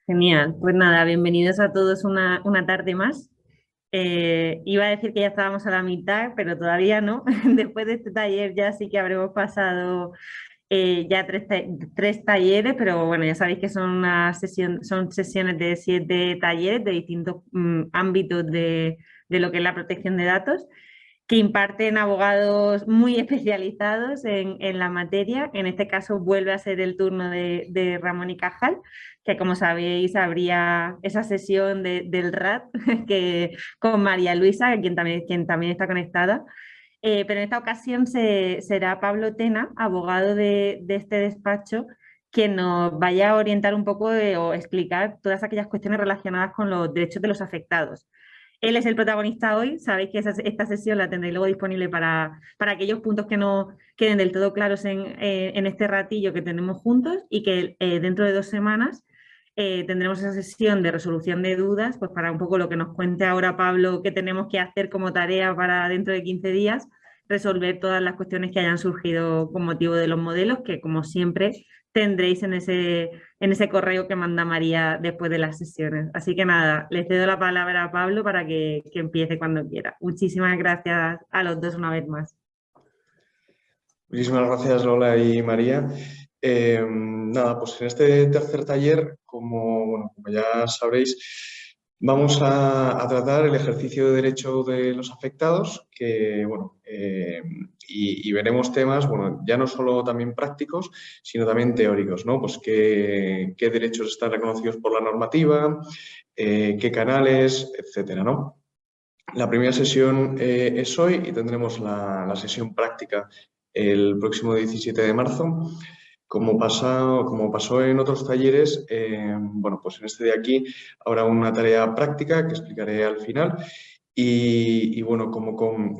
Genial, pues nada, bienvenidos a todos una tarde más. Iba a decir que ya estábamos a la mitad, pero todavía no. Después de este taller ya sí que habremos pasado ya tres talleres, pero bueno, ya sabéis que son son sesiones de 7 talleres de distintos ámbitos de lo que es la protección de datos que imparten abogados muy especializados en la materia. En este caso vuelve a ser el turno de Ramón y Cajal, que como sabéis habría esa sesión del RAT que, con María Luisa, quien también está conectada. Pero en esta ocasión será Pablo Tena, abogado de este despacho, quien nos vaya a orientar un poco o explicar todas aquellas cuestiones relacionadas con los derechos de los afectados. Él es el protagonista hoy. Sabéis que esta sesión la tendréis luego disponible para aquellos puntos que no queden del todo claros en este ratillo que tenemos juntos y que dentro de 2 semanas tendremos esa sesión de resolución de dudas, pues para un poco lo que nos cuente ahora Pablo que tenemos que hacer como tarea para dentro de 15 días, resolver todas las cuestiones que hayan surgido con motivo de los modelos, que como siempre tendréis en ese correo que manda María después de las sesiones. Así que nada, le cedo la palabra a Pablo para que empiece cuando quiera. Muchísimas gracias a los dos una vez más. Muchísimas gracias, Lola y María. Nada, pues en este tercer taller, como ya sabréis, vamos a tratar el ejercicio de derecho de los afectados, y veremos temas, ya no solo también prácticos, sino también teóricos, ¿no? Pues qué derechos están reconocidos por la normativa, qué canales, etcétera, ¿no? La primera sesión es hoy y tendremos la sesión práctica el próximo 17 de marzo. Como pasó en otros talleres, pues en este de aquí habrá una tarea práctica que explicaré al final.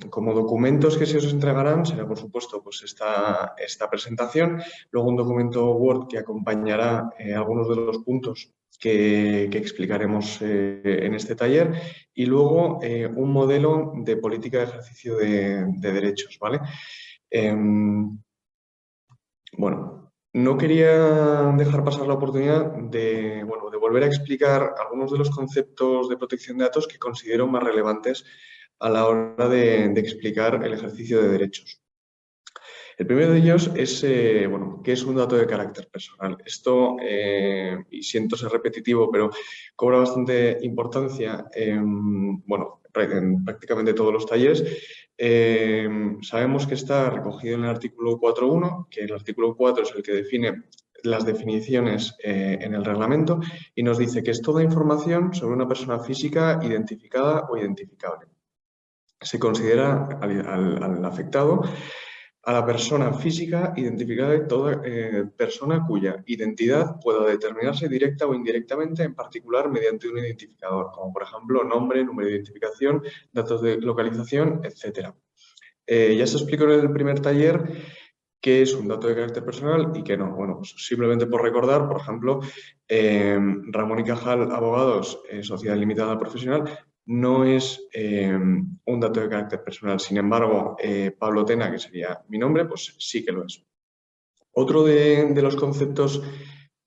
Como documentos que se os entregarán, será por supuesto pues esta presentación, luego un documento Word que acompañará algunos de los puntos que explicaremos en este taller y luego un modelo de política de ejercicio de derechos, ¿vale? No quería dejar pasar la oportunidad de volver a explicar algunos de los conceptos de protección de datos que considero más relevantes a la hora de explicar el ejercicio de derechos. El primero de ellos es, ¿qué es un dato de carácter personal? Esto, y siento ser repetitivo, pero cobra bastante importancia en prácticamente todos los talleres. Sabemos que está recogido en el artículo 4.1, que el artículo 4 es el que define las definiciones en el reglamento y nos dice que es toda información sobre una persona física identificada o identificable. Se considera al afectado a la persona física identificada de toda persona cuya identidad pueda determinarse directa o indirectamente, en particular mediante un identificador, como por ejemplo nombre, número de identificación, datos de localización, etc. Ya se explicó en el primer taller qué es un dato de carácter personal y qué no. Bueno, pues simplemente por recordar, por ejemplo, Ramón y Cajal, abogados, sociedad limitada profesional, no es un dato de carácter personal. Sin embargo, Pablo Tena, que sería mi nombre, pues sí que lo es. Otro de los conceptos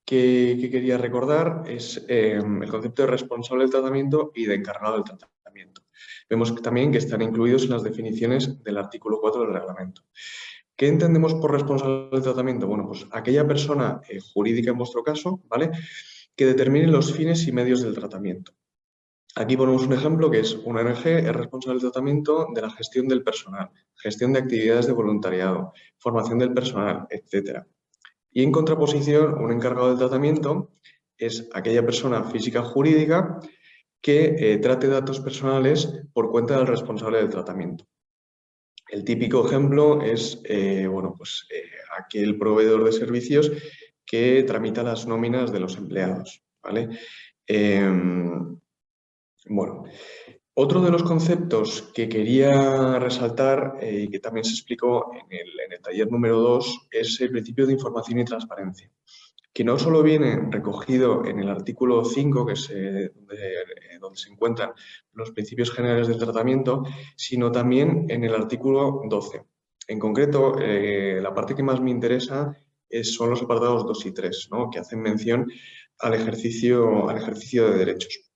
que quería recordar es el concepto de responsable del tratamiento y de encargado del tratamiento. Vemos también que están incluidos en las definiciones del artículo 4 del reglamento. ¿Qué entendemos por responsable del tratamiento? Bueno, pues aquella persona jurídica en vuestro caso, ¿vale?, que determine los fines y medios del tratamiento. Aquí ponemos un ejemplo que es una ONG, es responsable del tratamiento de la gestión del personal, gestión de actividades de voluntariado, formación del personal, etc. Y en contraposición, un encargado del tratamiento es aquella persona física jurídica que trate datos personales por cuenta del responsable del tratamiento. El típico ejemplo es aquel proveedor de servicios que tramita las nóminas de los empleados, ¿vale? Otro de los conceptos que quería resaltar y que también se explicó en el taller número 2 es el principio de información y transparencia, que no solo viene recogido en el artículo 5, que es donde se encuentran los principios generales del tratamiento, sino también en el artículo 12. En concreto, la parte que más me interesa son los apartados 2 y 3, ¿no?, que hacen mención al ejercicio de derechos.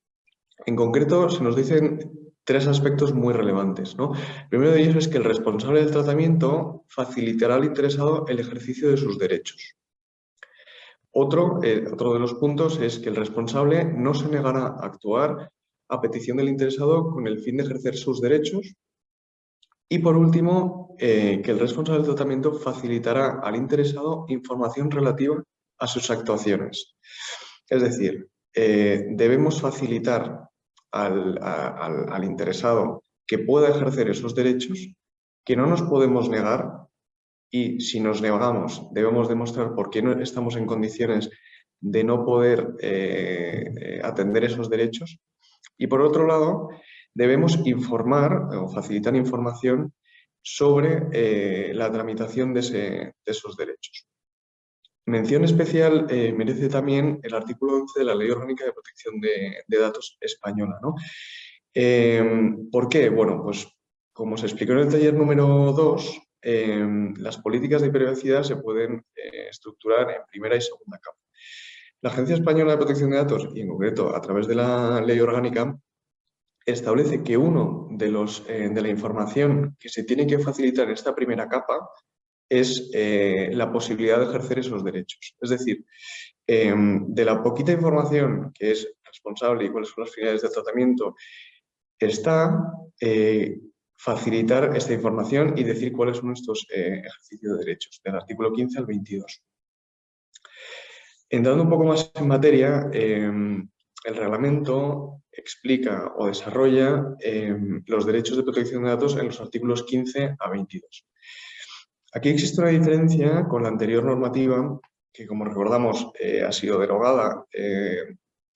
En concreto, se nos dicen tres aspectos muy relevantes, ¿no? El primero de ellos es que el responsable del tratamiento facilitará al interesado el ejercicio de sus derechos. Otro de los puntos es que el responsable no se negará a actuar a petición del interesado con el fin de ejercer sus derechos. Y por último, que el responsable del tratamiento facilitará al interesado información relativa a sus actuaciones. Es decir, debemos facilitar al interesado que pueda ejercer esos derechos, que no nos podemos negar, y si nos negamos debemos demostrar por qué no estamos en condiciones de no poder atender esos derechos. Y por otro lado, debemos informar o facilitar información sobre la tramitación de esos derechos. Mención especial merece también el artículo 11 de la Ley Orgánica de Protección de Datos española, ¿no? ¿Por qué? Bueno, pues como se explicó en el taller número 2, las políticas de privacidad se pueden estructurar en primera y segunda capa. La Agencia Española de Protección de Datos, y en concreto a través de la Ley Orgánica, establece que uno de la información que se tiene que facilitar en esta primera capa es la posibilidad de ejercer esos derechos. Es decir, de la poquita información que es responsable y cuáles son las finalidades del tratamiento, está facilitar esta información y decir cuáles son estos ejercicios de derechos, del artículo 15 al 22. Entrando un poco más en materia, el reglamento explica o desarrolla los derechos de protección de datos en los artículos 15 a 22. Aquí existe una diferencia con la anterior normativa que, como recordamos, ha sido derogada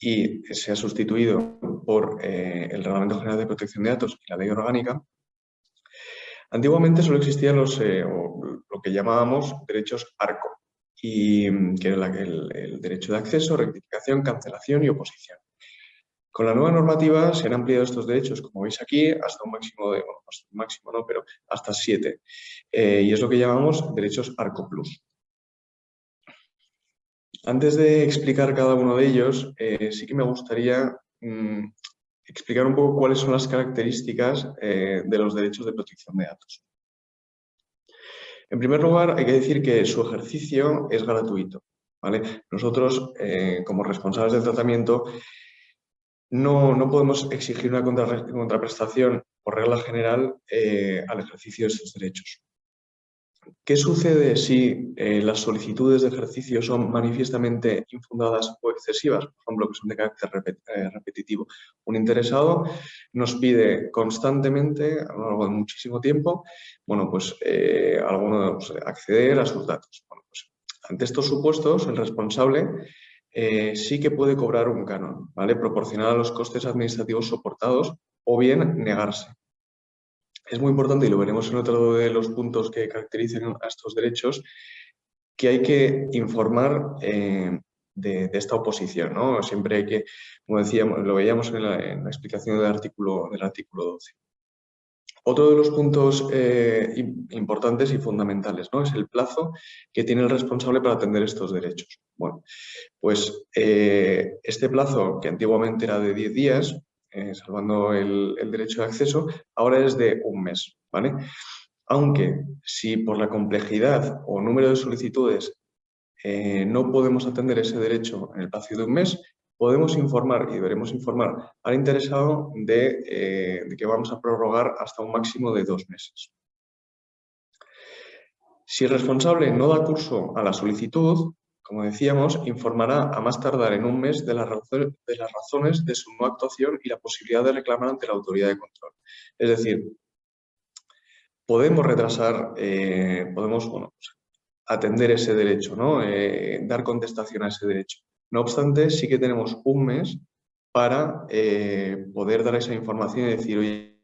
y se ha sustituido por el Reglamento General de Protección de Datos y la Ley Orgánica. Antiguamente solo existían lo que llamábamos derechos ARCO, y que era el derecho de acceso, rectificación, cancelación y oposición. Con la nueva normativa se han ampliado estos derechos, como veis aquí, hasta un máximo de, bueno, hasta un máximo no, pero hasta 7. Y es lo que llamamos derechos ARCO Plus. Antes de explicar cada uno de ellos, sí que me gustaría explicar un poco cuáles son las características de los derechos de protección de datos. En primer lugar, hay que decir que su ejercicio es gratuito, ¿vale? Nosotros, como responsables del tratamiento, no podemos exigir una contraprestación por regla general al ejercicio de estos derechos. ¿Qué sucede si las solicitudes de ejercicio son manifiestamente infundadas o excesivas? Por ejemplo, que son de carácter repetitivo. Un interesado nos pide constantemente, a lo largo de muchísimo tiempo, bueno, pues acceder a sus datos. Bueno, pues, ante estos supuestos, el responsable sí que puede cobrar un canon, ¿vale? Proporcional a los costes administrativos soportados o bien negarse. Es muy importante, y lo veremos en otro de los puntos que caracterizan a estos derechos, que hay que informar de esta oposición, ¿no? Siempre hay que, como decíamos, lo veíamos en la explicación del artículo 12. Otro de los puntos importantes y fundamentales, ¿no? Es el plazo que tiene el responsable para atender estos derechos. Bueno, pues este plazo, que antiguamente era de 10 días, salvando el derecho de acceso, ahora es de un mes, ¿vale? Aunque si por la complejidad o número de solicitudes no podemos atender ese derecho en el plazo de un mes, podemos informar y deberemos informar al interesado de que vamos a prorrogar hasta un máximo de 2 meses. Si el responsable no da curso a la solicitud, como decíamos, informará a más tardar en un mes de las razones de su no actuación y la posibilidad de reclamar ante la autoridad de control. Es decir, podemos retrasar, podemos atender ese derecho, ¿no? Dar contestación a ese derecho. No obstante, sí que tenemos un mes para poder dar esa información y decir, oye,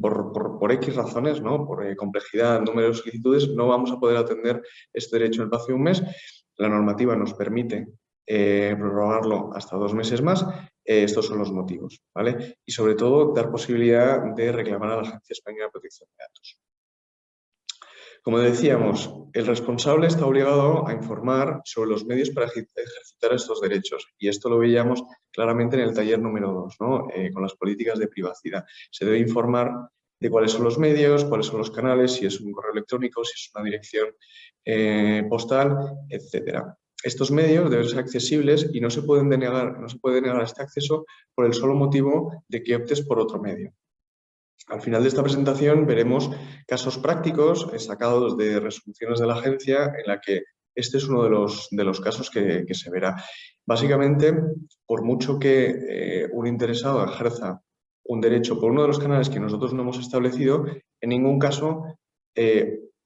por X razones, ¿no? Por complejidad, número de solicitudes, no vamos a poder atender este derecho en el plazo de un mes. La normativa nos permite prorrogarlo hasta 2 meses más. Estos son los motivos, ¿vale? Y sobre todo, dar posibilidad de reclamar a la Agencia Española de Protección de Datos. Como decíamos, el responsable está obligado a informar sobre los medios para ejercitar estos derechos y esto lo veíamos claramente en el taller número 2, ¿no? Con las políticas de privacidad. Se debe informar de cuáles son los medios, cuáles son los canales, si es un correo electrónico, si es una dirección postal, etcétera. Estos medios deben ser accesibles y no se puede denegar este acceso por el solo motivo de que optes por otro medio. Al final de esta presentación veremos casos prácticos sacados de resoluciones de la agencia en la que este es uno de los casos que se verá. Básicamente, por mucho que un interesado ejerza un derecho por uno de los canales que nosotros no hemos establecido, en ningún caso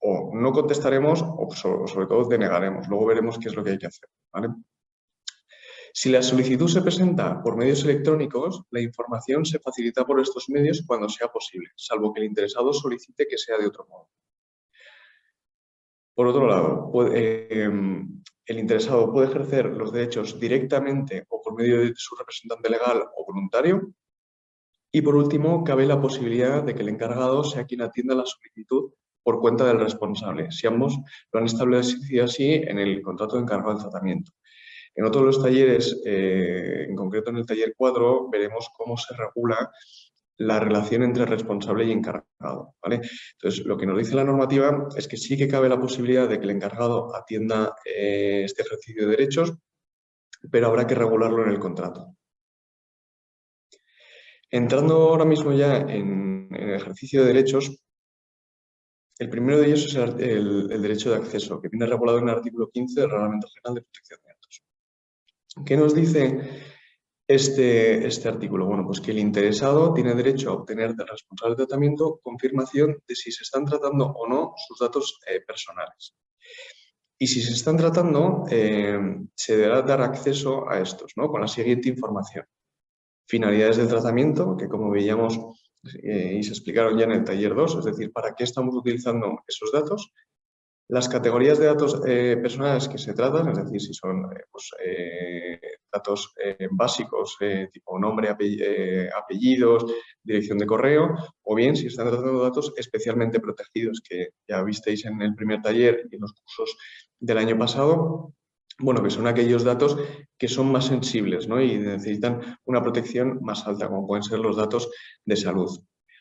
o no contestaremos o sobre todo denegaremos. Luego veremos qué es lo que hay que hacer, ¿vale? Si la solicitud se presenta por medios electrónicos, la información se facilita por estos medios cuando sea posible, salvo que el interesado solicite que sea de otro modo. Por otro lado, el interesado puede ejercer los derechos directamente o por medio de su representante legal o voluntario. Y por último, cabe la posibilidad de que el encargado sea quien atienda la solicitud por cuenta del responsable, si ambos lo han establecido así en el contrato de encargado del tratamiento. En otros de los talleres, en concreto en el taller 4, veremos cómo se regula la relación entre responsable y encargado, ¿vale? Entonces, lo que nos dice la normativa es que sí que cabe la posibilidad de que el encargado atienda este ejercicio de derechos, pero habrá que regularlo en el contrato. Entrando ahora mismo ya en el ejercicio de derechos, el primero de ellos es el derecho de acceso, que viene regulado en el artículo 15 del Reglamento General de Protección de Datos. ¿Qué nos dice este artículo? Bueno, pues que el interesado tiene derecho a obtener del responsable de tratamiento confirmación de si se están tratando o no sus datos personales. Y si se están tratando, se deberá dar acceso a estos, ¿no? Con la siguiente información. Finalidades del tratamiento, que como veíamos y se explicaron ya en el taller 2, es decir, para qué estamos utilizando esos datos. Las categorías de datos personales que se tratan, es decir, si son datos básicos, tipo nombre, apellidos, dirección de correo, o bien si están tratando de datos especialmente protegidos, que ya visteis en el primer taller y en los cursos del año pasado, bueno, que son aquellos datos que son más sensibles, ¿no? Y necesitan una protección más alta, como pueden ser los datos de salud.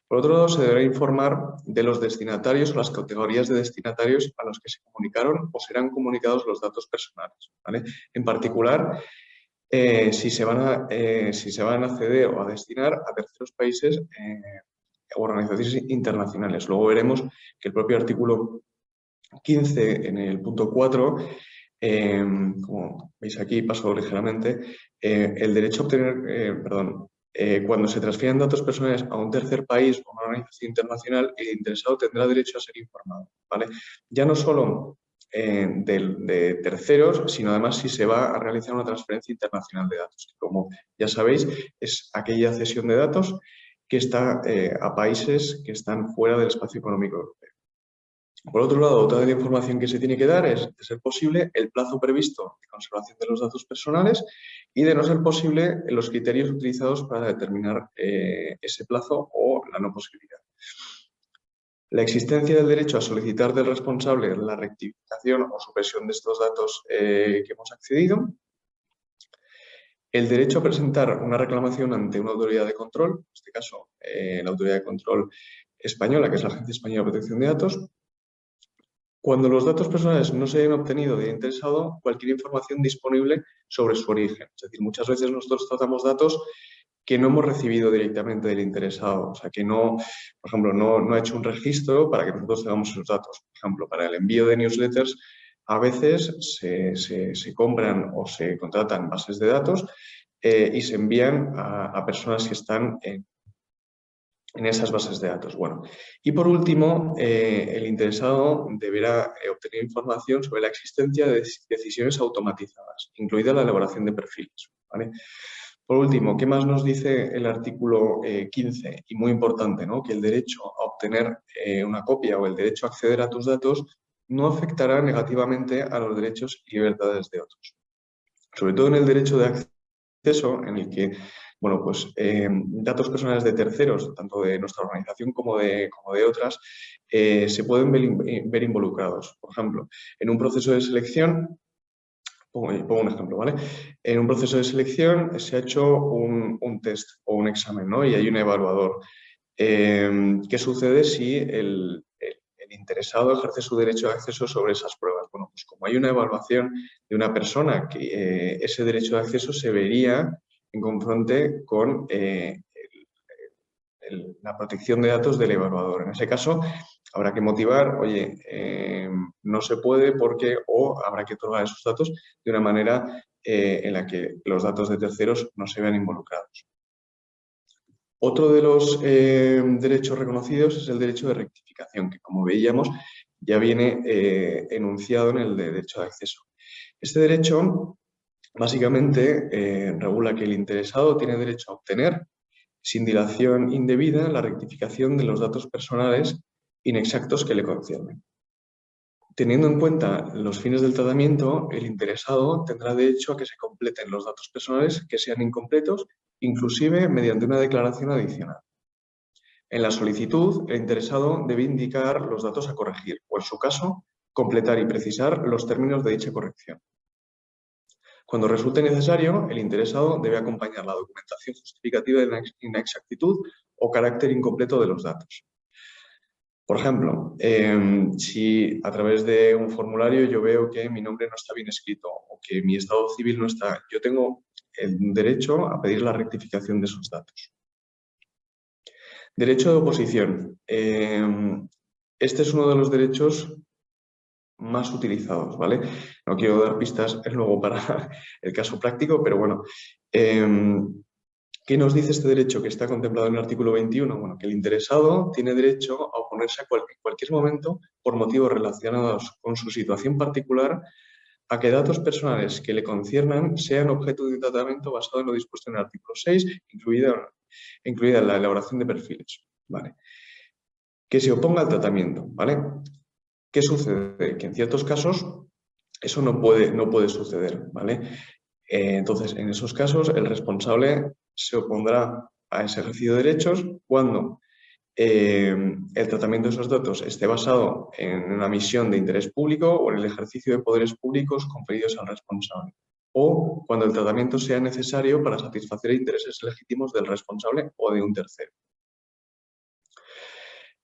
Por otro lado, se deberá informar de los destinatarios o las categorías de destinatarios a los que se comunicaron o serán comunicados los datos personales, ¿vale? En particular, si se van a acceder o a destinar a terceros países o organizaciones internacionales. Luego veremos que el propio artículo 15, en el punto 4, como veis aquí, paso ligeramente, el derecho a obtener, cuando se transfieren datos personales a un tercer país o una organización internacional, el interesado tendrá derecho a ser informado, ¿vale? Ya no solo de terceros, sino además si se va a realizar una transferencia internacional de datos, que como ya sabéis es aquella cesión de datos que está a países que están fuera del espacio económico europeo. Por otro lado, otra de la información que se tiene que dar es, de ser posible, el plazo previsto de conservación de los datos personales y, de no ser posible, los criterios utilizados para determinar ese plazo o la no posibilidad. La existencia del derecho a solicitar del responsable la rectificación o supresión de estos datos que hemos accedido. El derecho a presentar una reclamación ante una autoridad de control, en este caso la autoridad de control española, que es la Agencia Española de Protección de Datos. Cuando los datos personales no se hayan obtenido del interesado, cualquier información disponible sobre su origen. Es decir, muchas veces nosotros tratamos datos que no hemos recibido directamente del interesado. O sea, que no, por ejemplo, no ha hecho un registro para que nosotros tengamos esos datos. Por ejemplo, para el envío de newsletters, a veces se compran o se contratan bases de datos y se envían a personas que están en esas bases de datos. Bueno, y por último, el interesado deberá obtener información sobre la existencia de decisiones automatizadas, incluida la elaboración de perfiles, ¿vale? Por último, ¿qué más nos dice el artículo 15? Y muy importante, ¿no? Que el derecho a obtener una copia o el derecho a acceder a tus datos no afectará negativamente a los derechos y libertades de otros. Sobre todo en el derecho de acceso, en el que bueno, pues datos personales de terceros, tanto de nuestra organización como de otras, se pueden ver involucrados. Por ejemplo, en un proceso de selección, pongo un ejemplo, ¿vale? En un proceso de selección se ha hecho un test o un examen, ¿no? Y hay un evaluador. ¿Qué sucede si el interesado ejerce su derecho de acceso sobre esas pruebas? Bueno, pues como hay una evaluación de una persona, que ese derecho de acceso se vería en confronte con la protección de datos del evaluador. En ese caso, habrá que motivar, oye, no se puede porque, o habrá que otorgar esos datos de una manera en la que los datos de terceros no se vean involucrados. Otro de los derechos reconocidos es el derecho de rectificación, que como veíamos ya viene enunciado en el derecho de acceso. Este derecho básicamente regula que el interesado tiene derecho a obtener, sin dilación indebida, la rectificación de los datos personales inexactos que le conciernen. Teniendo en cuenta los fines del tratamiento, el interesado tendrá derecho a que se completen los datos personales que sean incompletos, inclusive mediante una declaración adicional. En la solicitud, el interesado debe indicar los datos a corregir o, en su caso, completar y precisar los términos de dicha corrección. Cuando resulte necesario, el interesado debe acompañar la documentación justificativa de la inexactitud o carácter incompleto de los datos. Por ejemplo, si a través de un formulario yo veo que mi nombre no está bien escrito o que mi estado civil no está, yo tengo el derecho a pedir la rectificación de esos datos. Derecho de oposición. Este es uno de los derechos más utilizados, ¿vale? No quiero dar pistas luego para el caso práctico, pero bueno. ¿Qué nos dice este derecho que está contemplado en el artículo 21? Bueno, que el interesado tiene derecho a oponerse en cualquier momento, por motivos relacionados con su situación particular, a que datos personales que le conciernan sean objeto de un tratamiento basado en lo dispuesto en el artículo 6, incluida la elaboración de perfiles, ¿vale? Que se oponga al tratamiento, ¿vale? ¿Qué sucede? Que en ciertos casos eso no puede suceder, ¿vale? Entonces, en esos casos, el responsable se opondrá a ese ejercicio de derechos cuando el tratamiento de esos datos esté basado en una misión de interés público o en el ejercicio de poderes públicos conferidos al responsable, o cuando el tratamiento sea necesario para satisfacer intereses legítimos del responsable o de un tercero.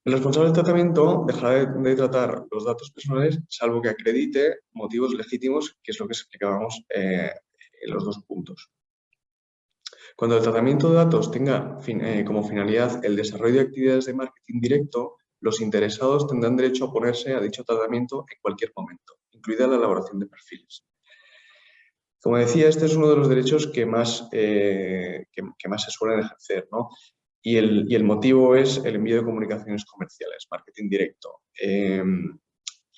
El responsable del tratamiento dejará de tratar los datos personales salvo que acredite motivos legítimos, que es lo que explicábamos en los dos puntos. Cuando el tratamiento de datos tenga como finalidad el desarrollo de actividades de marketing directo, los interesados tendrán derecho a oponerse a dicho tratamiento en cualquier momento, incluida la elaboración de perfiles. Como decía, este es uno de los derechos que más se suelen ejercer, ¿no? Y el motivo es el envío de comunicaciones comerciales, marketing directo.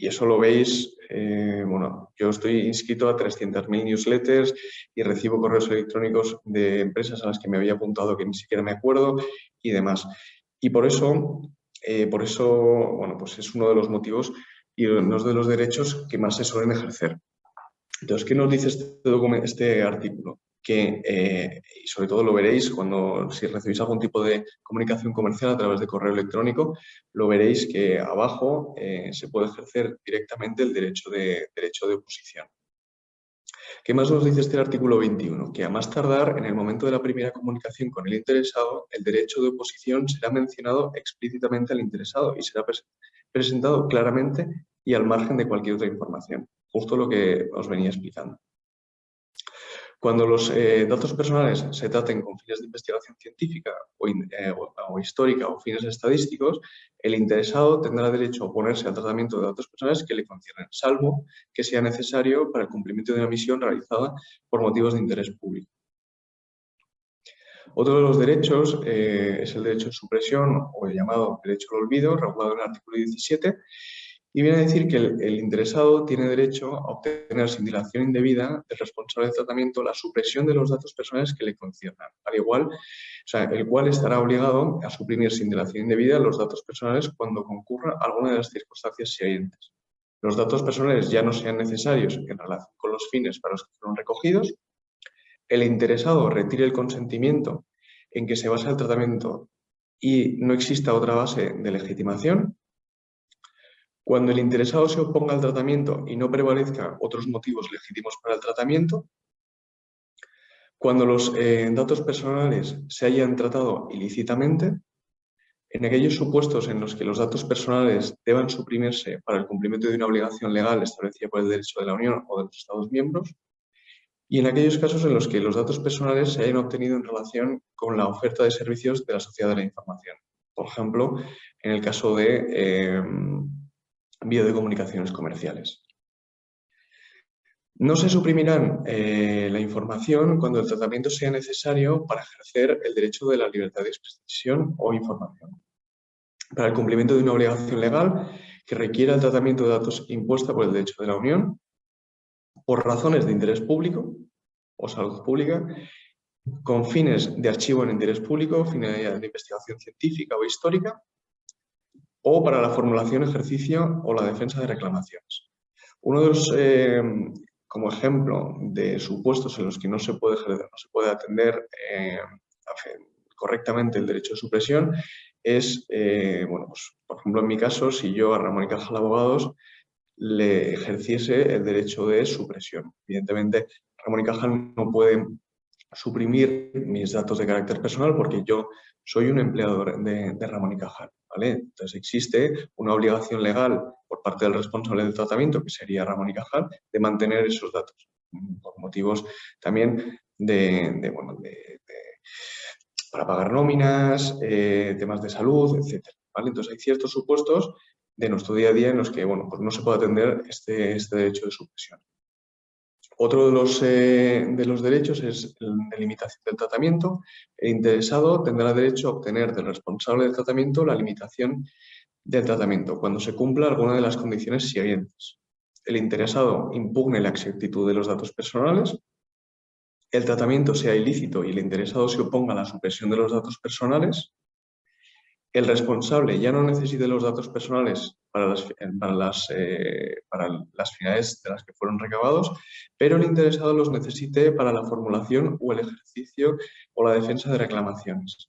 Y eso lo veis, bueno, yo estoy inscrito a 300.000 newsletters y recibo correos electrónicos de empresas a las que me había apuntado que ni siquiera me acuerdo y demás. Y por eso, bueno, pues es uno de los motivos y uno de los derechos que más se suelen ejercer. Entonces, ¿qué nos dice este artículo? Que, y sobre todo lo veréis si recibís algún tipo de comunicación comercial a través de correo electrónico, lo veréis que abajo se puede ejercer directamente el derecho de oposición. ¿Qué más nos dice este artículo 21? Que a más tardar, en el momento de la primera comunicación con el interesado, el derecho de oposición será mencionado explícitamente al interesado y será presentado claramente y al margen de cualquier otra información. Justo lo que os venía explicando. Cuando los datos personales se traten con fines de investigación científica o histórica o fines estadísticos, el interesado tendrá derecho a oponerse al tratamiento de datos personales que le conciernen, salvo que sea necesario para el cumplimiento de una misión realizada por motivos de interés público. Otro de los derechos es el derecho de supresión o el llamado derecho al olvido, regulado en el artículo 17, y viene a decir que el interesado tiene derecho a obtener sin dilación indebida del responsable del tratamiento la supresión de los datos personales que le conciernan, al igual, el cual estará obligado a suprimir sin dilación indebida los datos personales cuando concurra alguna de las circunstancias siguientes. Los datos personales ya no sean necesarios en relación con los fines para los que fueron recogidos, el interesado retire el consentimiento en que se basa el tratamiento y no exista otra base de legitimación, cuando el interesado se oponga al tratamiento y no prevalezca otros motivos legítimos para el tratamiento, cuando los datos personales se hayan tratado ilícitamente, en aquellos supuestos en los que los datos personales deban suprimirse para el cumplimiento de una obligación legal establecida por el derecho de la Unión o de los Estados miembros, y en aquellos casos en los que los datos personales se hayan obtenido en relación con la oferta de servicios de la sociedad de la información. Por ejemplo, en el caso de vía de comunicaciones comerciales. No se suprimirán la información cuando el tratamiento sea necesario para ejercer el derecho de la libertad de expresión o información, para el cumplimiento de una obligación legal que requiera el tratamiento de datos impuesta por el derecho de la Unión, por razones de interés público o salud pública, con fines de archivo en interés público, finalidad de investigación científica o histórica, o para la formulación, ejercicio o la defensa de reclamaciones. Uno de los, como ejemplo de supuestos en los que no se puede atender correctamente el derecho de supresión es, bueno, pues, por ejemplo, en mi caso, si yo a Ramón y Cajal Abogados le ejerciese el derecho de supresión. Evidentemente, Ramón y Cajal no pueden suprimir mis datos de carácter personal porque yo soy un empleado de Ramón y Cajal, ¿vale? Entonces existe una obligación legal por parte del responsable del tratamiento, que sería Ramón y Cajal, de mantener esos datos, por motivos también para pagar nóminas, temas de salud, etc. ¿Vale? Entonces hay ciertos supuestos de nuestro día a día en los que, bueno, pues no se puede atender este derecho de supresión. Otro de los derechos es el de limitación del tratamiento. El interesado tendrá derecho a obtener del responsable del tratamiento la limitación del tratamiento cuando se cumpla alguna de las condiciones siguientes. El interesado impugne la exactitud de los datos personales, el tratamiento sea ilícito y el interesado se oponga a la supresión de los datos personales, el responsable ya no necesite los datos personales para las finalidades de las que fueron recabados, pero el interesado los necesite para la formulación o el ejercicio o la defensa de reclamaciones.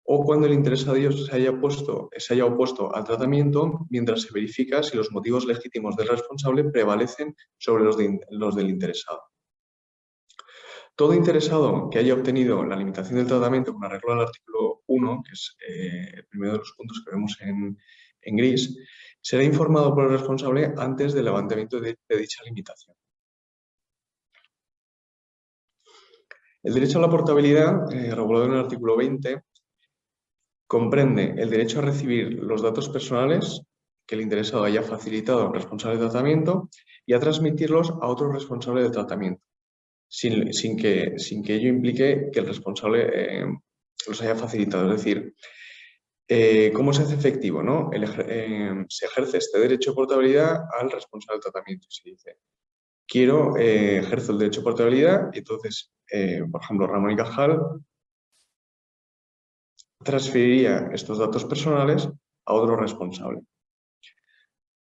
O cuando el interesado se haya opuesto al tratamiento mientras se verifica si los motivos legítimos del responsable prevalecen sobre los del interesado. Todo interesado que haya obtenido la limitación del tratamiento con arreglo al artículo 1, que es el primero de los puntos que vemos en gris, será informado por el responsable antes del levantamiento de dicha limitación. El derecho a la portabilidad, regulado en el artículo 20, comprende el derecho a recibir los datos personales que el interesado haya facilitado al responsable de tratamiento y a transmitirlos a otro responsable del tratamiento, sin que ello implique que el responsable los haya facilitado. Es decir, ¿cómo se hace efectivo, ¿no? Se ejerce este derecho de portabilidad al responsable del tratamiento. Se dice, ejerzo el derecho de portabilidad y entonces, por ejemplo, Ramón y Cajal transferiría estos datos personales a otro responsable.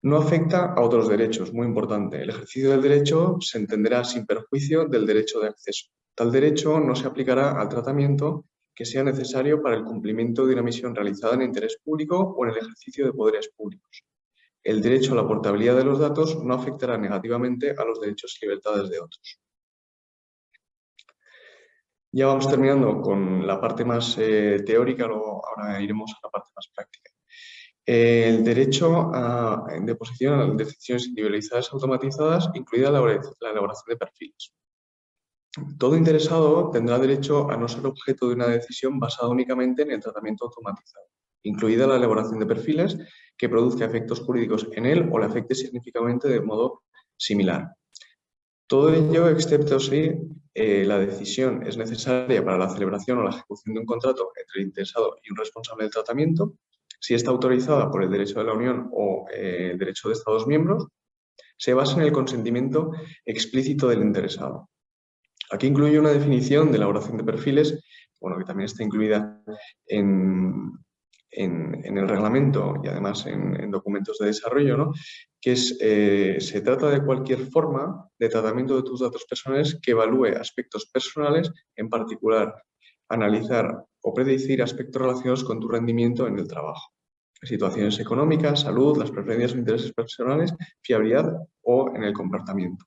No afecta a otros derechos, muy importante. El ejercicio del derecho se entenderá sin perjuicio del derecho de acceso. Tal derecho no se aplicará al tratamiento que sea necesario para el cumplimiento de una misión realizada en interés público o en el ejercicio de poderes públicos. El derecho a la portabilidad de los datos no afectará negativamente a los derechos y libertades de otros. Ya vamos terminando con la parte más teórica, luego ahora iremos a la parte más práctica. El derecho a deposición a decisiones individualizadas automatizadas, incluida la elaboración de perfiles. Todo interesado tendrá derecho a no ser objeto de una decisión basada únicamente en el tratamiento automatizado, incluida la elaboración de perfiles que produzca efectos jurídicos en él o le afecte significativamente de modo similar. Todo ello, excepto si la decisión es necesaria para la celebración o la ejecución de un contrato entre el interesado y un responsable del tratamiento, si está autorizada por el derecho de la Unión o el derecho de Estados miembros, se basa en el consentimiento explícito del interesado. Aquí incluye una definición de elaboración de perfiles, bueno, que también está incluida en el reglamento y además en documentos de desarrollo, ¿no? Que se trata de cualquier forma de tratamiento de tus datos personales que evalúe aspectos personales, en particular analizar o predecir aspectos relacionados con tu rendimiento en el trabajo. Situaciones económicas, salud, las preferencias o intereses personales, fiabilidad o en el comportamiento.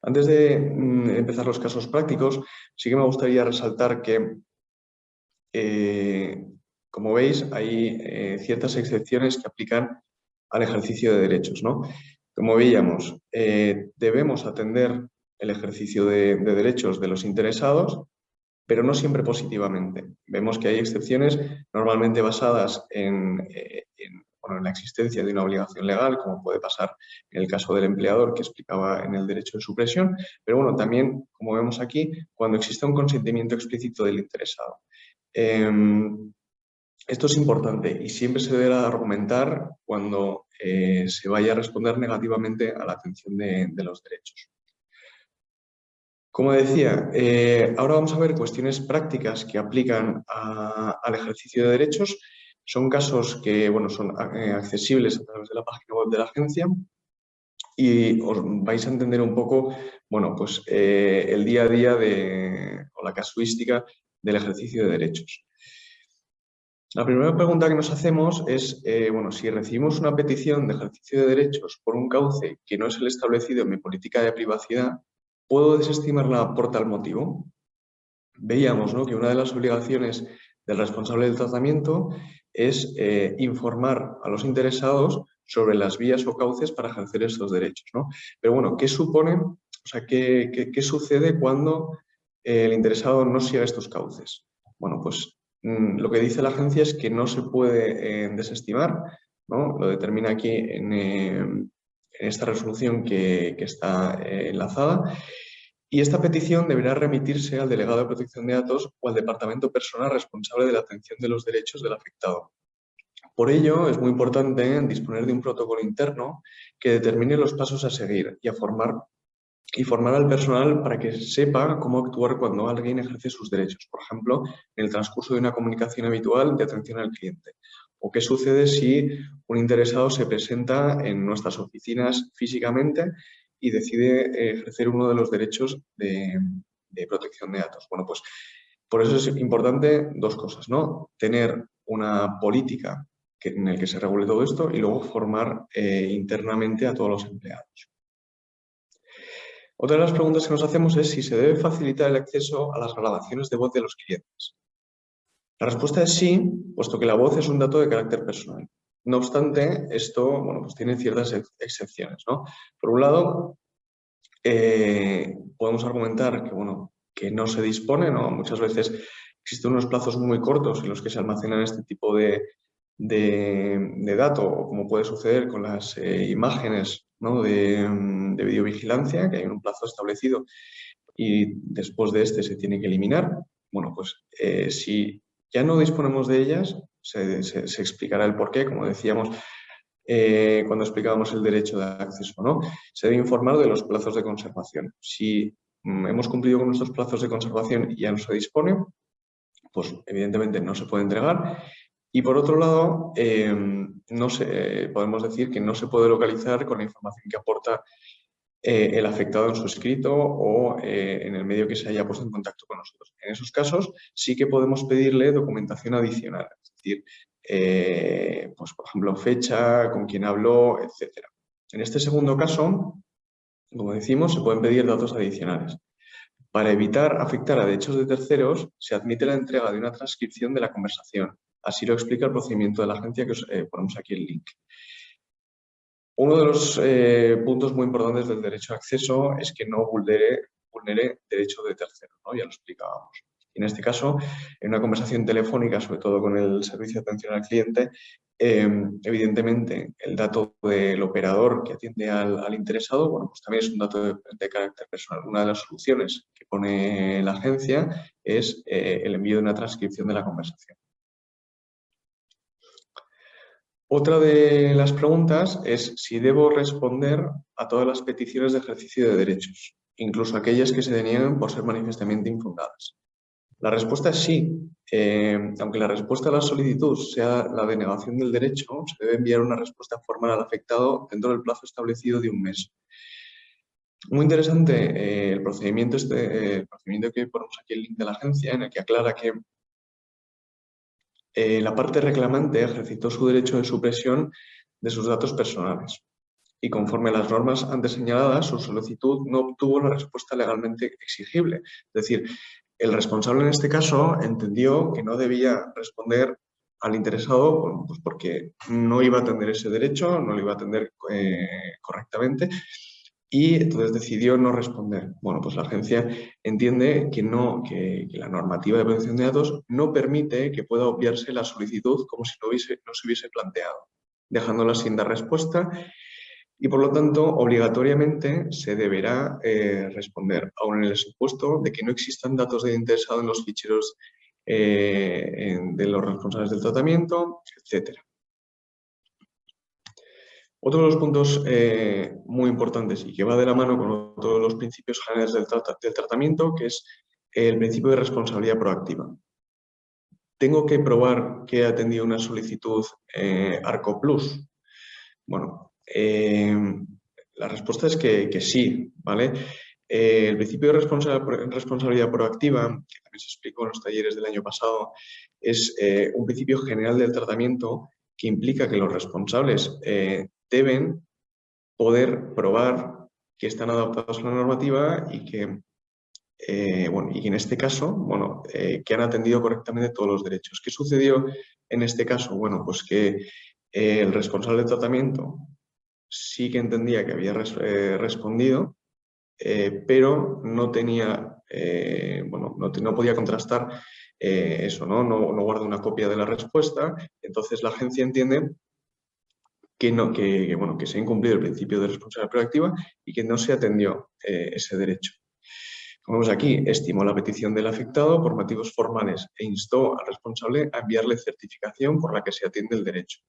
Antes de empezar los casos prácticos, sí que me gustaría resaltar que, como veis, hay ciertas excepciones que aplican al ejercicio de derechos, ¿no? Como veíamos, debemos atender el ejercicio de derechos de los interesados, pero no siempre positivamente. Vemos que hay excepciones normalmente basadas en la existencia de una obligación legal, como puede pasar en el caso del empleador que explicaba en el derecho de supresión, pero bueno, también, como vemos aquí, cuando existe un consentimiento explícito del interesado. Esto es importante y siempre se debe argumentar cuando se vaya a responder negativamente a la atención de los derechos. Como decía, ahora vamos a ver cuestiones prácticas que aplican al ejercicio de derechos. Son casos que son accesibles a través de la página web de la agencia y os vais a entender un poco el día a día o la casuística del ejercicio de derechos. La primera pregunta que nos hacemos es, si recibimos una petición de ejercicio de derechos por un cauce que no es el establecido en mi política de privacidad, ¿puedo desestimarla por tal motivo? Veíamos, ¿no?, que una de las obligaciones del responsable del tratamiento es informar a los interesados sobre las vías o cauces para ejercer estos derechos, ¿no? Pero bueno, ¿qué supone, qué sucede cuando el interesado no sigue estos cauces? Bueno, pues lo que dice la agencia es que no se puede desestimar, ¿no? Lo determina aquí en esta resolución que está enlazada. Y esta petición deberá remitirse al delegado de protección de datos o al departamento personal responsable de la atención de los derechos del afectado. Por ello, es muy importante disponer de un protocolo interno que determine los pasos a seguir y formar al personal para que sepa cómo actuar cuando alguien ejerce sus derechos, por ejemplo, en el transcurso de una comunicación habitual de atención al cliente. O qué sucede si un interesado se presenta en nuestras oficinas físicamente y decide ejercer uno de los derechos de protección de datos. Bueno, pues por eso es importante dos cosas, ¿no? Tener una política en la que se regule todo esto y luego formar internamente a todos los empleados. Otra de las preguntas que nos hacemos es si se debe facilitar el acceso a las grabaciones de voz de los clientes. La respuesta es sí, puesto que la voz es un dato de carácter personal. No obstante, esto tiene ciertas excepciones, ¿no? Por un lado, podemos argumentar que no se dispone, ¿no? Muchas veces existen unos plazos muy cortos en los que se almacenan este tipo de dato, o como puede suceder con las imágenes, ¿no?, de videovigilancia, que hay un plazo establecido y después de este se tiene que eliminar. Bueno, pues si ya no disponemos de ellas, se explicará el porqué, como decíamos cuando explicábamos el derecho de acceso, ¿no? Se debe informar de los plazos de conservación. Si hemos cumplido con nuestros plazos de conservación y ya no se dispone, pues evidentemente no se puede entregar. Y por otro lado, podemos decir que no se puede localizar con la información que aporta el afectado en su escrito o en el medio que se haya puesto en contacto con nosotros. En esos casos sí que podemos pedirle documentación adicional, es decir, pues por ejemplo, fecha, con quién habló, etc. En este segundo caso, como decimos, se pueden pedir datos adicionales. Para evitar afectar a derechos de terceros, se admite la entrega de una transcripción de la conversación. Así lo explica el procedimiento de la agencia, que os ponemos aquí el link. Uno de los puntos muy importantes del derecho de acceso es que no vulnere derechos de terceros, ¿no? Ya lo explicábamos. En este caso, en una conversación telefónica, sobre todo con el servicio de atención al cliente, evidentemente el dato del operador que atiende al interesado, pues también es un dato de carácter personal. Una de las soluciones que pone la agencia es el envío de una transcripción de la conversación. Otra de las preguntas es si debo responder a todas las peticiones de ejercicio de derechos, incluso aquellas que se deniegan por ser manifiestamente infundadas. La respuesta es sí. Aunque la respuesta a la solicitud sea la denegación del derecho, se debe enviar una respuesta formal al afectado dentro del plazo establecido de un mes. Muy interesante el procedimiento que ponemos aquí el link de la agencia, en el que aclara que la parte reclamante ejercitó su derecho de supresión de sus datos personales y conforme a las normas antes señaladas, su solicitud no obtuvo la respuesta legalmente exigible. Es decir, el responsable en este caso entendió que no debía responder al interesado, bueno, pues porque no iba a atender ese derecho, no lo iba a atender correctamente, y entonces decidió no responder. Bueno, pues la agencia entiende que la normativa de protección de datos no permite que pueda obviarse la solicitud como si no se hubiese planteado, dejándola sin dar respuesta y por lo tanto obligatoriamente se deberá responder, aun en el supuesto de que no existan datos de interesado en los ficheros de los responsables del tratamiento, etc. Otro de los puntos muy importantes y que va de la mano con todos los principios generales del tratamiento, que es el principio de responsabilidad proactiva. ¿Tengo que probar que he atendido una solicitud Arco Plus? Bueno, la respuesta es que sí, ¿vale? El principio de responsabilidad proactiva, que también se explicó en los talleres del año pasado, es un principio general del tratamiento que implica que los responsables deben poder probar que están adaptados a la normativa y que, bueno, y que en este caso, bueno, que han atendido correctamente todos los derechos. ¿Qué sucedió en este caso? Bueno, pues que el responsable de tratamiento sí que entendía que había respondido, pero no tenía, bueno, no podía contrastar eso, ¿no? No guarda una copia de la respuesta. Entonces la agencia entiende bueno, que se ha incumplido el principio de responsabilidad proactiva y que no se atendió ese derecho. Como vemos aquí, estimó la petición del afectado por motivos formales e instó al responsable a enviarle certificación por la que se atiende el derecho.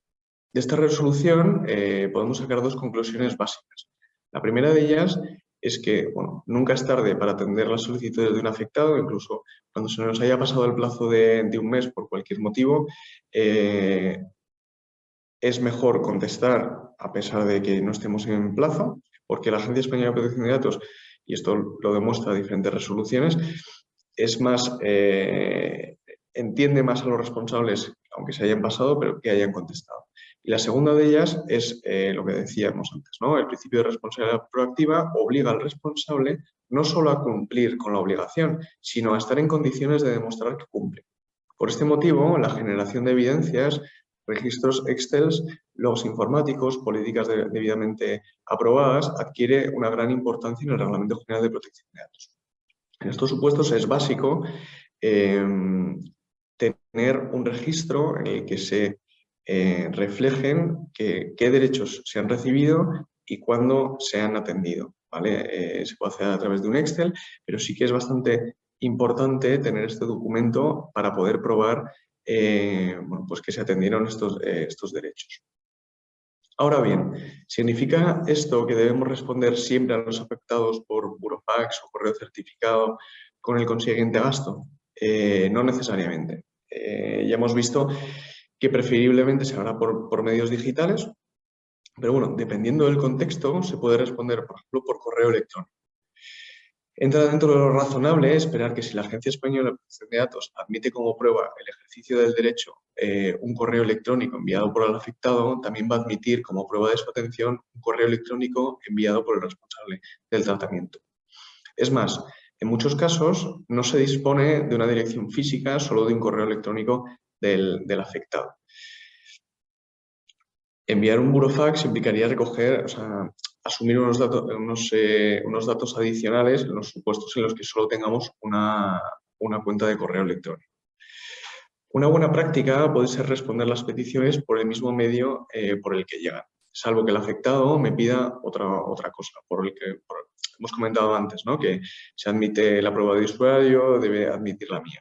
De esta resolución podemos sacar dos conclusiones básicas. La primera de ellas es que, bueno, nunca es tarde para atender las solicitudes de un afectado, incluso cuando se nos haya pasado el plazo de un mes por cualquier motivo, es mejor contestar a pesar de que no estemos en plazo, porque la Agencia Española de Protección de Datos, y esto lo demuestra diferentes resoluciones, es más, entiende más a los responsables, aunque se hayan pasado, pero que hayan contestado. Y la segunda de ellas es lo que decíamos antes, ¿no? El principio de responsabilidad proactiva obliga al responsable no solo a cumplir con la obligación, sino a estar en condiciones de demostrar que cumple. Por este motivo, la generación de evidencias, registros Excel, logs informáticos, políticas debidamente aprobadas, adquiere una gran importancia en el Reglamento General de Protección de Datos. En estos supuestos es básico tener un registro en el que se reflejen qué derechos se han recibido y cuándo se han atendido, ¿vale? Se puede hacer a través de un Excel, pero sí que es bastante importante tener este documento para poder probar bueno, pues que se atendieron estos derechos. Ahora bien, ¿significa esto que debemos responder siempre a los afectados por burofax o correo certificado con el consiguiente gasto? No necesariamente. Ya hemos visto que preferiblemente se hará por medios digitales, pero bueno, dependiendo del contexto, se puede responder, por ejemplo, por correo electrónico. Entra dentro de lo razonable esperar que si la Agencia Española de Protección de Datos admite como prueba el ejercicio del derecho un correo electrónico enviado por el afectado, también va a admitir como prueba de su atención un correo electrónico enviado por el responsable del tratamiento. Es más, en muchos casos no se dispone de una dirección física, solo de un correo electrónico del afectado. Enviar un burofax implicaría recoger, o sea, asumir unos datos adicionales en los supuestos en los que solo tengamos una cuenta de correo electrónico. Una buena práctica puede ser responder las peticiones por el mismo medio por el que llegan, salvo que el afectado me pida otra cosa, hemos comentado antes, ¿no? Que se admite la prueba de usuario, debe admitir la mía.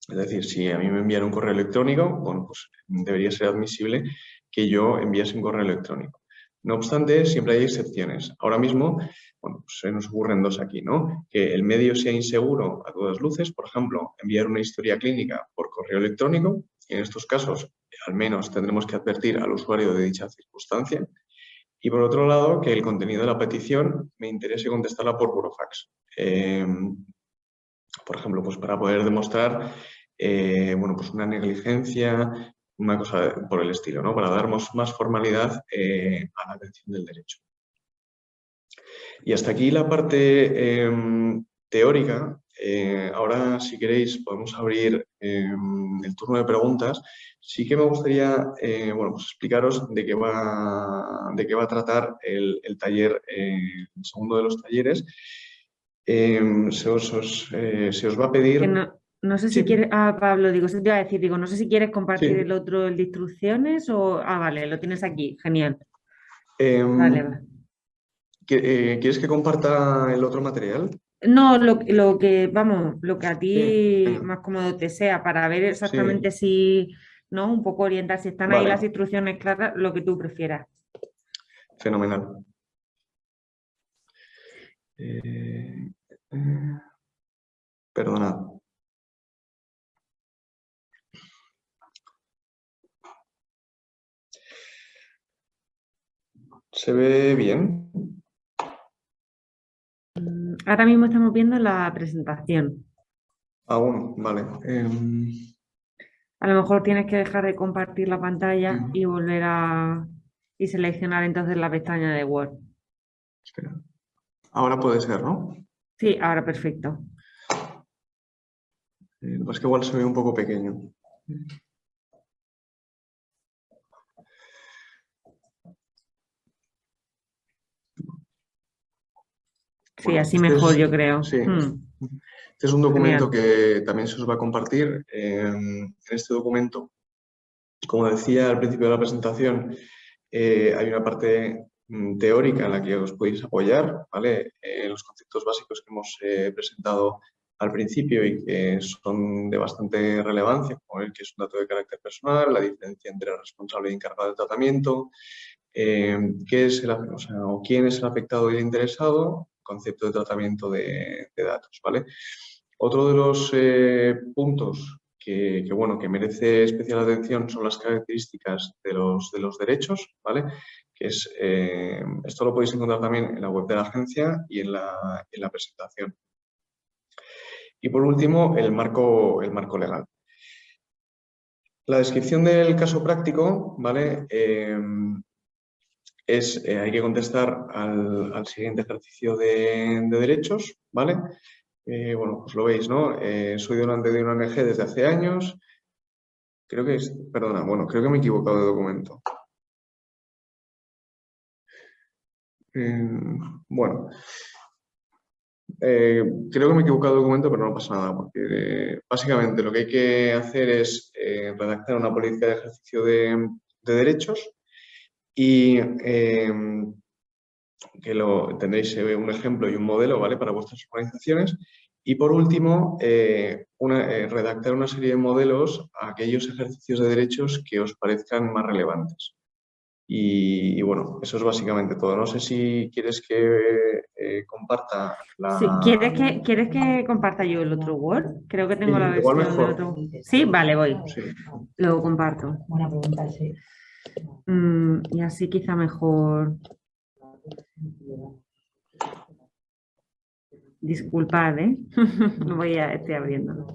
Es decir, si a mí me envían un correo electrónico, bueno, pues debería ser admisible que yo enviase un correo electrónico. No obstante, siempre hay excepciones. Ahora mismo, bueno, pues se nos ocurren dos aquí, ¿no? Que el medio sea inseguro a todas luces, por ejemplo, enviar una historia clínica por correo electrónico. En estos casos, al menos tendremos que advertir al usuario de dicha circunstancia. Y por otro lado, que el contenido de la petición me interese contestarla por burofax. Por ejemplo, pues para poder demostrar bueno, pues una negligencia, una cosa por el estilo, ¿no? Para darnos más formalidad a la atención del derecho. Y hasta aquí la parte teórica. Ahora, si queréis, podemos abrir el turno de preguntas. Sí que me gustaría bueno, pues explicaros de qué va a tratar el taller, el segundo de los talleres. Se os va a pedir... Que no sé si Sí, quieres, Pablo, digo, eso te iba a decir, digo, no sé si quieres compartir sí. el otro, el de instrucciones o, vale, lo tienes aquí, genial, vale, Em, va. ¿Quieres que comparta el otro material? No, lo que, vamos, lo que a Sí, ti venga. más cómodo te sea para ver exactamente Sí, si, ¿no? Un poco orientar, si están ahí las vale, instrucciones claras, lo que tú prefieras. fenomenal. Eh, eh, Perdonad. ¿Se ve bien? Ahora mismo estamos viendo la presentación. Aún, vale. A lo mejor tienes que dejar de compartir la pantalla y volver y seleccionar entonces la pestaña de Word. Espera. Ahora puede ser, ¿no? Sí, ahora perfecto. Lo que pasa es que igual se ve un poco pequeño. Sí, Bueno, así mejor, yo creo. sí, este es un documento Genial. que también se os va a compartir. En este documento, como decía al principio de la presentación, hay una parte teórica en la que os podéis apoyar, ¿vale? Los conceptos básicos que hemos presentado al principio y que son de bastante relevancia, como el que es un dato de carácter personal, la diferencia entre responsable y encargado del tratamiento, qué es o sea, o quién es el afectado y el interesado, concepto de tratamiento de datos, ¿vale? Otro de los puntos bueno, que merece especial atención son las características de los derechos, ¿vale? Que es, esto lo podéis encontrar también en la web de la agencia y en la presentación. Y por último, el marco legal. La descripción del caso práctico, ¿vale? Hay que contestar al siguiente ejercicio de derechos, ¿vale? Bueno, pues lo veis, ¿no? Soy donante de una ONG desde hace años. Creo que perdona, bueno, creo que me he equivocado de documento. Bueno, creo que me he equivocado de documento, pero no pasa nada, porque básicamente lo que hay que hacer es redactar una política de ejercicio de derechos y que tendréis un ejemplo y un modelo, ¿vale? Para vuestras organizaciones. Y por último, redactar una serie de modelos a aquellos ejercicios de derechos que os parezcan más relevantes. Y bueno, eso es básicamente todo. No sé si quieres que comparta Sí, la... ¿quieres que comparta yo el otro Word? Creo que Sí, tengo la igual versión de mejor. otro. Sí, vale, voy. Sí. Lo comparto. Buena pregunta, sí. Y así quizá mejor. Disculpad, ¿eh? Estoy abriendo.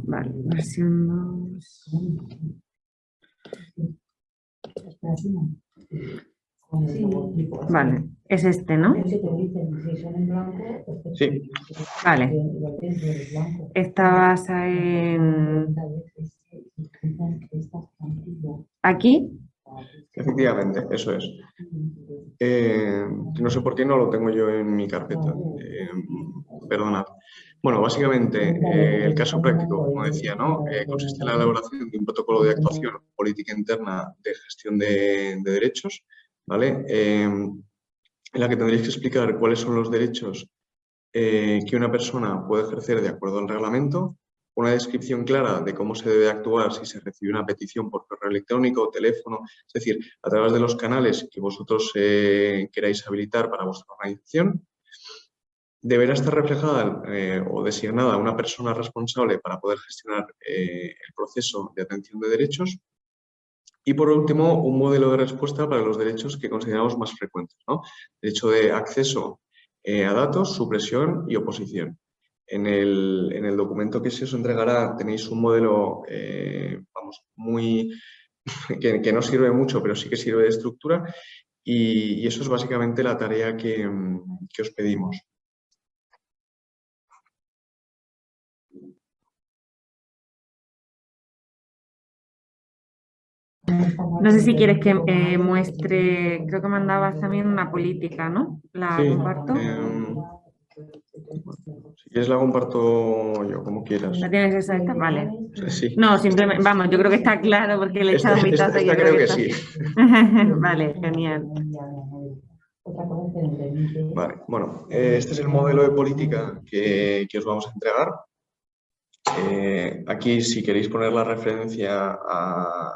Vale, versión 2. Vale, es este, ¿no? Sí, Vale. Esta basa en... ¿Aquí? efectivamente, eso es. No sé por qué no lo tengo yo en mi carpeta. Perdonad. Bueno, básicamente, el caso práctico, como decía, ¿no? Consiste en la elaboración de un protocolo de actuación política interna de gestión de derechos, ¿vale? En la que tendréis que explicar cuáles son los derechos que una persona puede ejercer de acuerdo al reglamento, una descripción clara de cómo se debe actuar si se recibe una petición por correo electrónico, teléfono, es decir, a través de los canales que vosotros queráis habilitar para vuestra organización. deberá estar reflejada o designada una persona responsable para poder gestionar el proceso de atención de derechos. Y por último, un modelo de respuesta para los derechos que consideramos más frecuentes, ¿no? Derecho de acceso a datos, supresión y oposición. En el documento que se os entregará tenéis un modelo, vamos, que no sirve mucho, pero sí que sirve de estructura, y eso es básicamente la tarea que os pedimos. No sé si quieres que muestre, creo que mandabas también una política, ¿no? ¿La Sí, comparto? si quieres la comparto yo, como quieras. ¿No tienes exacta? Vale. Sí. No, simplemente, vamos, yo creo que está claro porque le he echado un vistazo y yo Creo que está. sí. Vale, genial. Vale, bueno, este es el modelo de política que os vamos a entregar. Aquí, si queréis poner la referencia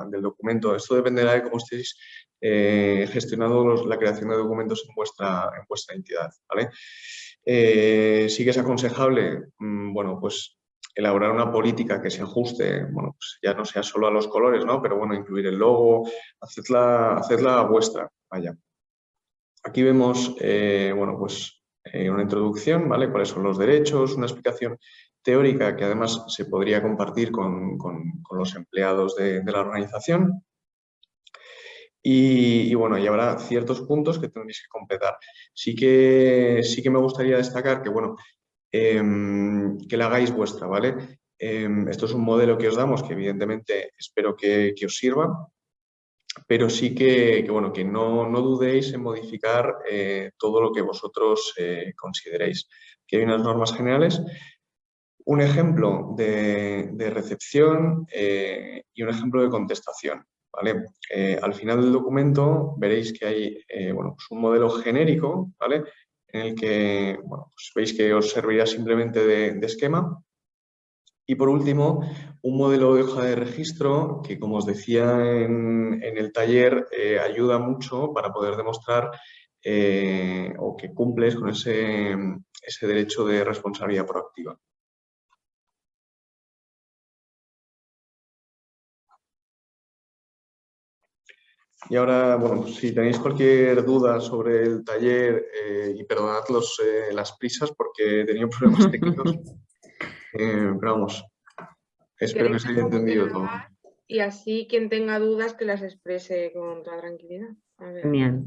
del documento, esto dependerá de cómo estéis gestionando la creación de documentos en vuestra entidad, ¿vale? Sí que es aconsejable, bueno, pues elaborar una política que se ajuste, bueno, pues ya no sea solo a los colores, ¿no? Pero bueno, incluir el logo, hacedla vuestra, vaya. Aquí vemos, bueno, pues una introducción, ¿vale? Cuáles son los derechos, una explicación teórica que además se podría compartir con los empleados de la organización. Y bueno, y habrá ciertos puntos que tendréis que completar. Sí que me gustaría destacar que, bueno, que la hagáis vuestra, ¿vale? Esto es un modelo que os damos que evidentemente espero que os sirva, pero sí bueno, que no dudéis en modificar todo lo que vosotros consideréis. Aquí hay unas normas generales, un ejemplo de recepción y un ejemplo de contestación, ¿vale? Al final del documento veréis que hay bueno, pues un modelo genérico, ¿vale? En el que, bueno, pues veis que os servirá simplemente de esquema. Y por último, un modelo de hoja de registro que, como os decía en el taller, ayuda mucho para poder demostrar o que cumples con ese derecho de responsabilidad proactiva. Y ahora, bueno, si tenéis cualquier duda sobre el taller, y perdonad las prisas porque he tenido problemas técnicos, pero vamos, espero que ¿Queréis se haya dejar de entendido todo. grabar? Y así quien tenga dudas que las exprese con toda tranquilidad. A ver. Genial.